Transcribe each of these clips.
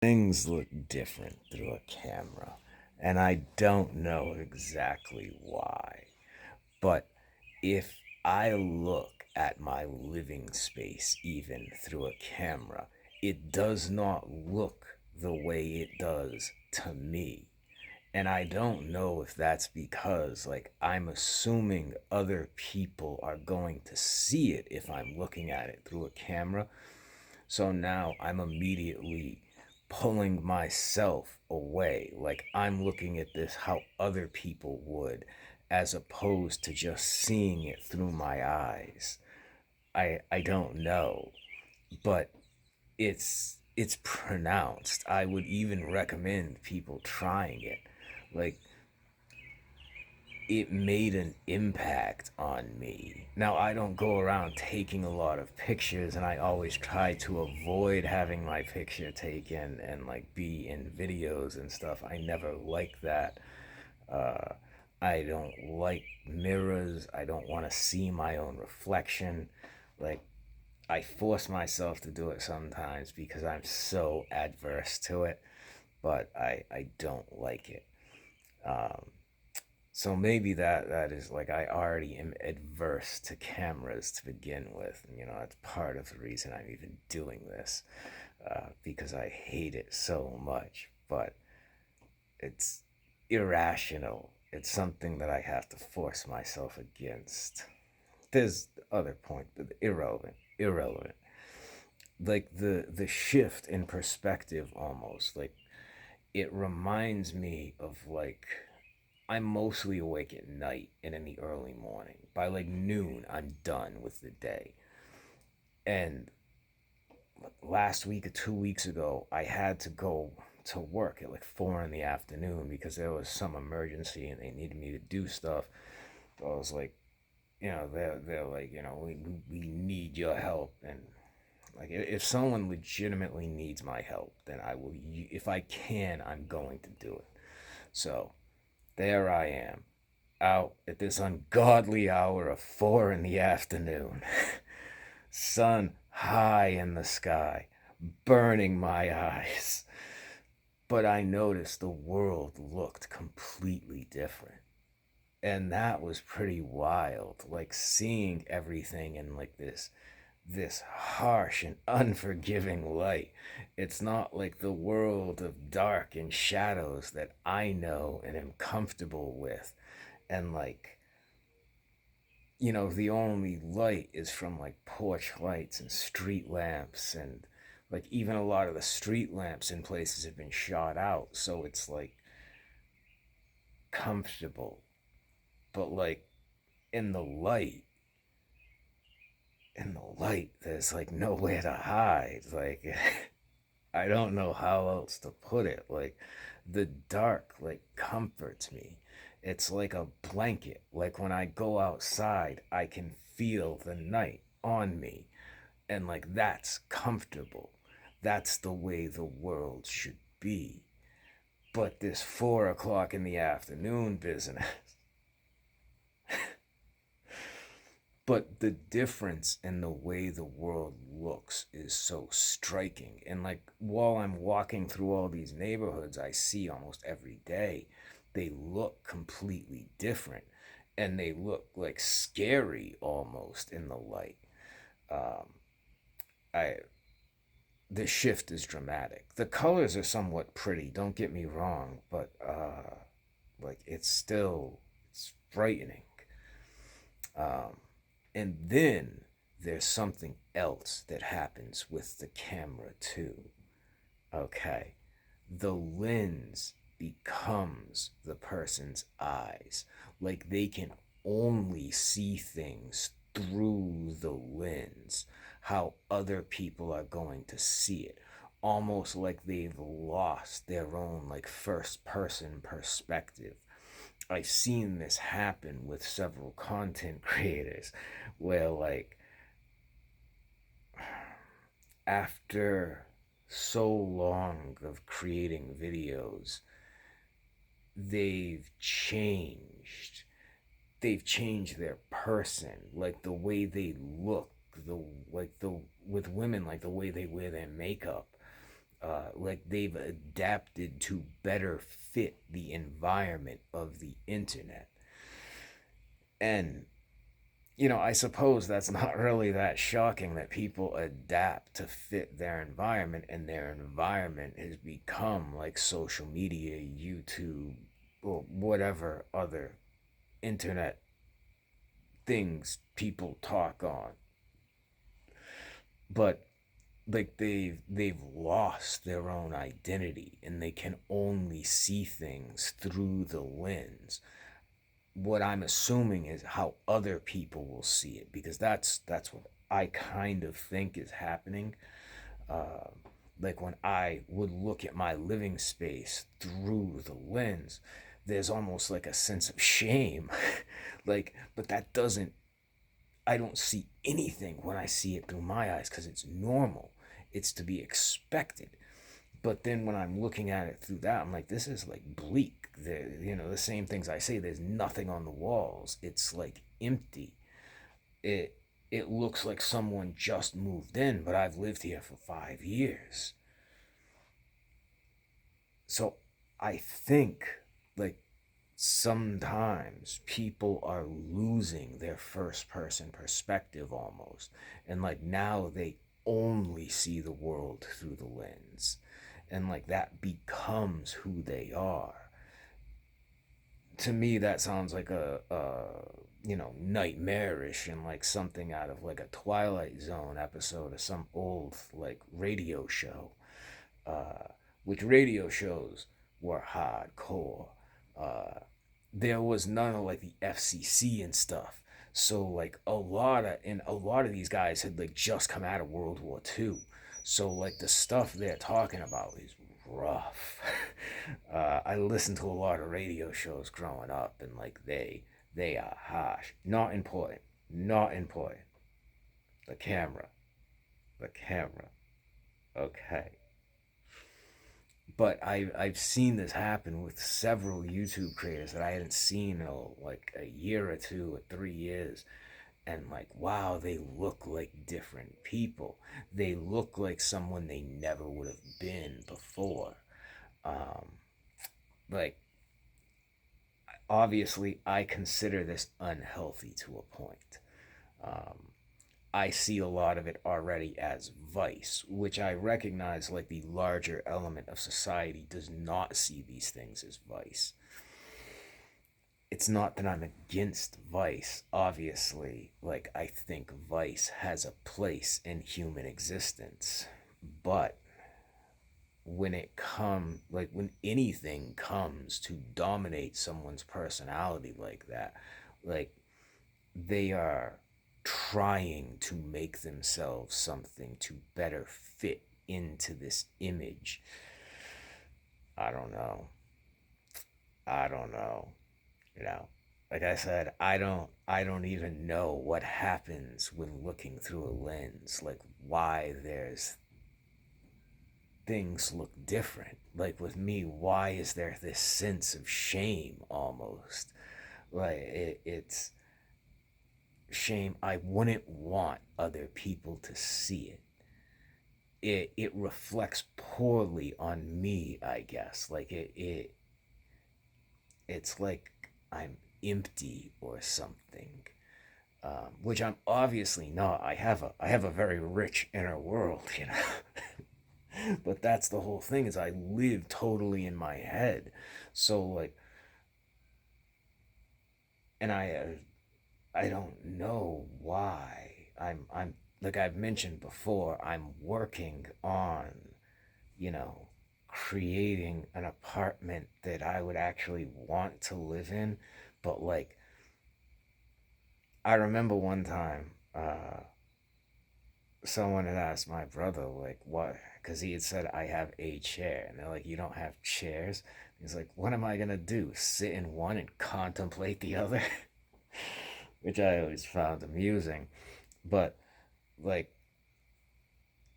Things look different through a camera, and I don't know exactly why. But if I look at my living space, even through a camera, it does not look the way it does to me. And I don't know if that's because, like, I'm assuming other people are going to see it if I'm looking at it through a camera. So now I'm immediately pulling myself away. Like I'm looking at this how other people would, as opposed to just seeing it through my eyes. I don't know, but it's pronounced. I would even recommend people trying it. Like it made an impact on me. Now, I don't go around taking a lot of pictures, and I always try to avoid having my picture taken and like be in videos and stuff. I never like that. Uh, I don't like mirrors. I don't want to see my own reflection. Like, I force myself to do it sometimes because I'm so adverse to it, but I don't like it. Um, so maybe that is like I already am adverse to cameras to begin with. And, that's part of the reason I'm even doing this, because I hate it so much. But it's irrational. It's something that I have to force myself against. There's other point, but irrelevant. Irrelevant. Like the shift in perspective, almost like it reminds me of like I'm mostly awake at night and in the early morning. By like noon, I'm done with the day. And last week or 2 weeks ago, I had to go to work at like 4 in the afternoon because there was some emergency and they needed me to do stuff. So I was like, they're like, we need your help. And like, if someone legitimately needs my help, then I will, if I can, I'm going to do it. So there I am, out at this ungodly hour of 4 in the afternoon, sun high in the sky, burning my eyes. But I noticed the world looked completely different. And that was pretty wild. Like seeing everything in like this harsh and unforgiving light. It's not like the world of dark and shadows that I know and am comfortable with. And like the only light is from like porch lights and street lamps, and like even a lot of the street lamps in places have been shot out, so it's like comfortable. But like in the light, there's like nowhere to hide. Like I don't know how else to put it. Like the dark like comforts me. It's like a blanket. Like when I go outside, I can feel the night on me. And like that's comfortable. That's the way the world should be. But this 4 o'clock in the afternoon business, but the difference in the way the world looks is so striking. And like while I'm walking through all these neighborhoods I see almost every day, they look completely different, and they look like scary almost in the light. um, I The shift is dramatic. The colors are somewhat pretty, don't get me wrong, but like it's frightening. Um, and then there's something else that happens with the camera too. Okay. The lens becomes the person's eyes. Like they can only see things through the lens, how other people are going to see it. Almost like they've lost their own like first person perspective. I've seen this happen with several content creators where like after so long of creating videos, they've changed. They've changed their person, like the way they look, the like the with women, like the way they wear their makeup. like they've adapted to better fit the environment of the internet. And I suppose that's not really that shocking that people adapt to fit their environment, and their environment has become like social media, YouTube, or whatever other internet things people talk on. But like they've lost their own identity, and they can only see things through the lens. What I'm assuming is how other people will see it, because that's what I kind of think is happening. Uh, like when I would look at my living space through the lens, there's almost like a sense of shame. Like, but that doesn't, I don't see anything when I see it through my eyes because it's normal. It's to be expected. But then when I'm looking at it through that, I'm like, this is like bleak. The same things I say. There's nothing on the walls. It's like empty. It it looks like someone just moved in, but I've lived here for 5 years. So I think like sometimes people are losing their first person perspective almost. And like now they only see the world through the lens. And like that becomes who they are. To me, that sounds like nightmarish, and like something out of like a Twilight Zone episode of some old like radio show. Uh, which radio shows were hardcore. Uh, there was none of like the FCC and stuff. So like a lot of these guys had like just come out of World War II. So like the stuff they're talking about is rough. I listened to a lot of radio shows growing up, and like they are harsh. Not important. Not important. The camera. The camera. Okay. But I've seen this happen with several YouTube creators that I hadn't seen in like a year or 2 or 3 years, and like wow, they look like different people. They look like someone they never would have been before. Um, like obviously, I consider this unhealthy to a point. Um, I see a lot of it already as vice, which I recognize like the larger element of society does not see these things as vice. It's not that I'm against vice. Obviously, like I think vice has a place in human existence. But when anything comes to dominate someone's personality like that, like they are trying to make themselves something to better fit into this image. I don't know. I don't know. You know, like I said, I don't even know what happens when looking through a lens, like why there's things look different. Like with me, why is there this sense of shame almost? Like it's shame. I wouldn't want other people to see it. It reflects poorly on me, I guess. Like it's like I'm empty or something. Which I'm obviously not. I have a very rich inner world, you know. But that's the whole thing, is I live totally in my head. So like, and I don't know why. I'm like I've mentioned before, I'm working on, you know, creating an apartment that I would actually want to live in. But like I remember one time someone had asked my brother like what, because he had said I have a chair, and they're like, you don't have chairs? He's like, what am I gonna do, sit in one and contemplate the other? Which I always found amusing. But like,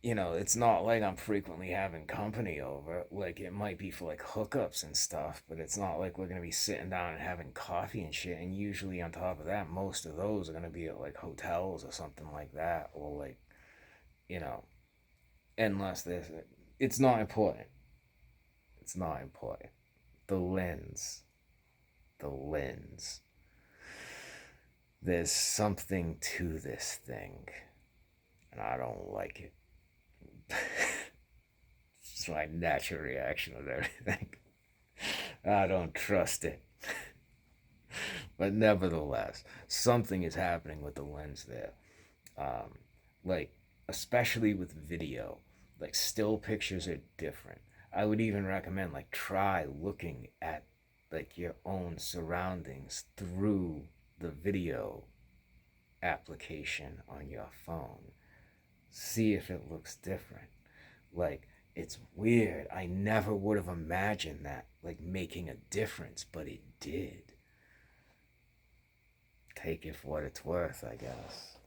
it's not like I'm frequently having company over. Like it might be for like hookups and stuff, but it's not like we're gonna be sitting down and having coffee and shit. And usually on top of that, most of those are gonna be at like hotels or something like that, or like, you know, unless there's It's not important. It's not important. The lens. The lens. There's something to this thing, and I don't like it. It's my natural reaction with everything. I don't trust it. But nevertheless, something is happening with the lens there. Um, like, especially with video, like, still pictures are different. I would even recommend, like, try looking at, like, your own surroundings through the video application on your phone. See if it looks different. Like, it's weird. I never would have imagined that, like, making a difference, but it did. Take it for what it's worth, I guess.